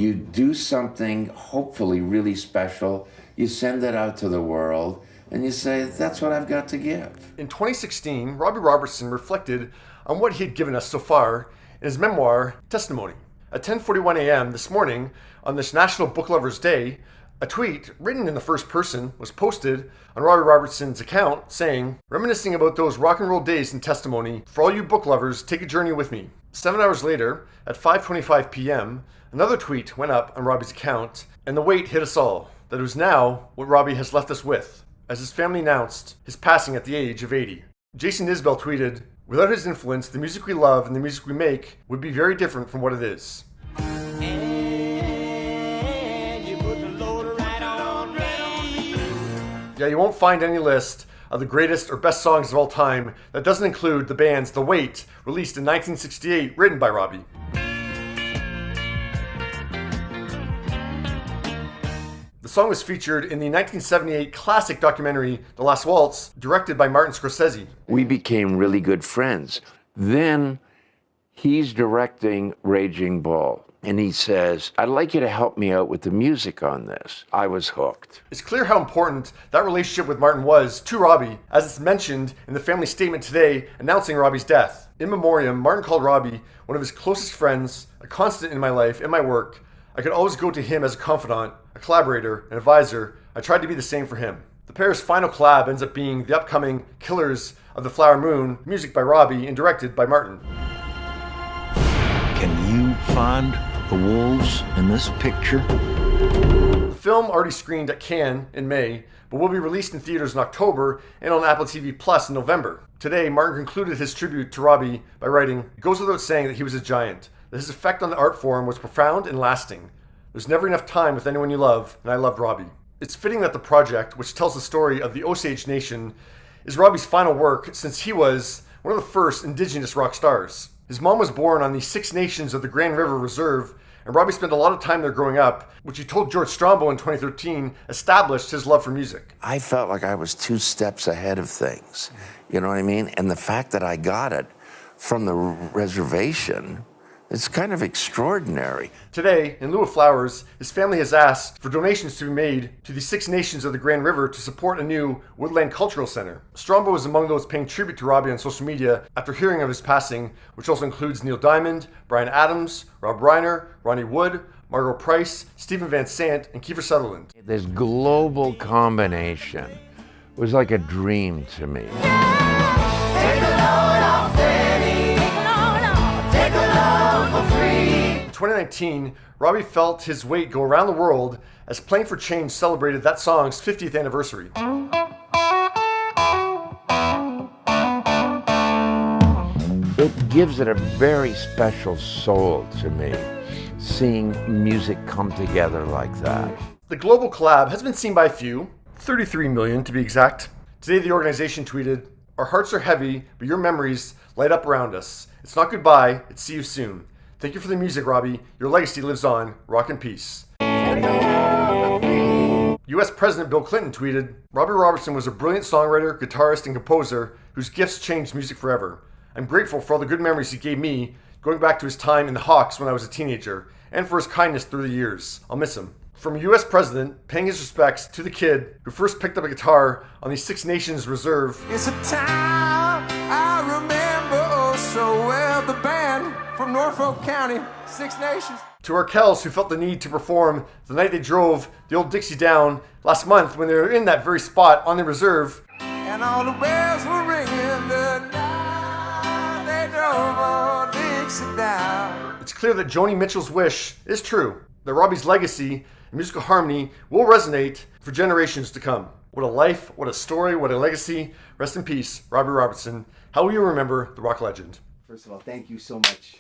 You do something hopefully really special, you send it out to the world, and you say, that's what I've got to give. In 2016, Robbie Robertson reflected on what he had given us so far in his memoir, Testimony. At 10:41 a.m. this morning, on this National Book Lovers Day, a tweet written in the first person was posted on Robbie Robertson's account saying, reminiscing about those rock and roll days in Testimony, for all you book lovers, take a journey with me. 7 hours later, at 5:25 p.m., another tweet went up on Robbie's account, and the weight hit us all, that it was now what Robbie has left us with, as his family announced his passing at the age of 80. Jason Isbell tweeted, without his influence, the music we love and the music we make would be very different from what it is. Yeah, you won't find any list of the greatest or best songs of all time that doesn't include the band's The Weight, released in 1968, written by Robbie. The song was featured in the 1978 classic documentary The Last Waltz, directed by Martin Scorsese. We became really good friends. Then he's directing Raging Bull, and he says, I'd like you to help me out with the music on this. I was hooked. It's clear how important that relationship with Martin was to Robbie, as it's mentioned in the family statement today announcing Robbie's death. In memoriam, Martin called Robbie one of his closest friends, a constant in my life and my work. I could always go to him as a confidant, a collaborator, an advisor. I tried to be the same for him. The pair's final collab ends up being the upcoming Killers of the Flower Moon, music by Robbie and directed by Martin. Can you find the wolves in this picture? The film already screened at Cannes in May, but will be released in theaters in October and on Apple TV Plus in November. Today, Martin concluded his tribute to Robbie by writing, it goes without saying that he was a giant, that his effect on the art form was profound and lasting. There's never enough time with anyone you love, and I loved Robbie. It's fitting that the project, which tells the story of the Osage Nation, is Robbie's final work since he was one of the first indigenous rock stars. His mom was born on the Six Nations of the Grand River Reserve, and Robbie spent a lot of time there growing up, which he told George Strombo in 2013 established his love for music. I felt like I was 2 steps ahead of things. You know what I mean? And the fact that I got it from the reservation, it's kind of extraordinary. Today, in lieu of flowers, his family has asked for donations to be made to the Six Nations of the Grand River to support a new Woodland Cultural Center. Strombo is among those paying tribute to Robbie on social media after hearing of his passing, which also includes Neil Diamond, Bryan Adams, Rob Reiner, Ronnie Wood, Margot Price, Stephen Van Sant, and Kiefer Sutherland. This global combination was like a dream to me. In 2019, Robbie felt his weight go around the world as Playing for Change celebrated that song's 50th anniversary. It gives it a very special soul to me, seeing music come together like that. The global collab has been seen by a few, 33 million to be exact. Today the organization tweeted, our hearts are heavy, but your memories light up around us. It's not goodbye, it's see you soon. Thank you for the music, Robbie. Your legacy lives on. Rock and peace. U.S. President Bill Clinton tweeted, Robbie Robertson was a brilliant songwriter, guitarist, and composer whose gifts changed music forever. I'm grateful for all the good memories he gave me, going back to his time in the Hawks when I was a teenager, and for his kindness through the years. I'll miss him. From a U.S. president paying his respects to the kid who first picked up a guitar on the Six Nations Reserve. It's a time I remember oh so well, the band from Norfolk County, Six Nations. To Arkells, who felt the need to perform the night they drove the old Dixie down last month when they were in that very spot on the reserve. And all the bells were ringing the night they drove old Dixie down. It's clear that Joni Mitchell's wish is true, that Robbie's legacy and musical harmony will resonate for generations to come. What a life, what a story, what a legacy. Rest in peace, Robbie Robertson. How will you remember the rock legend? First of all, thank you so much.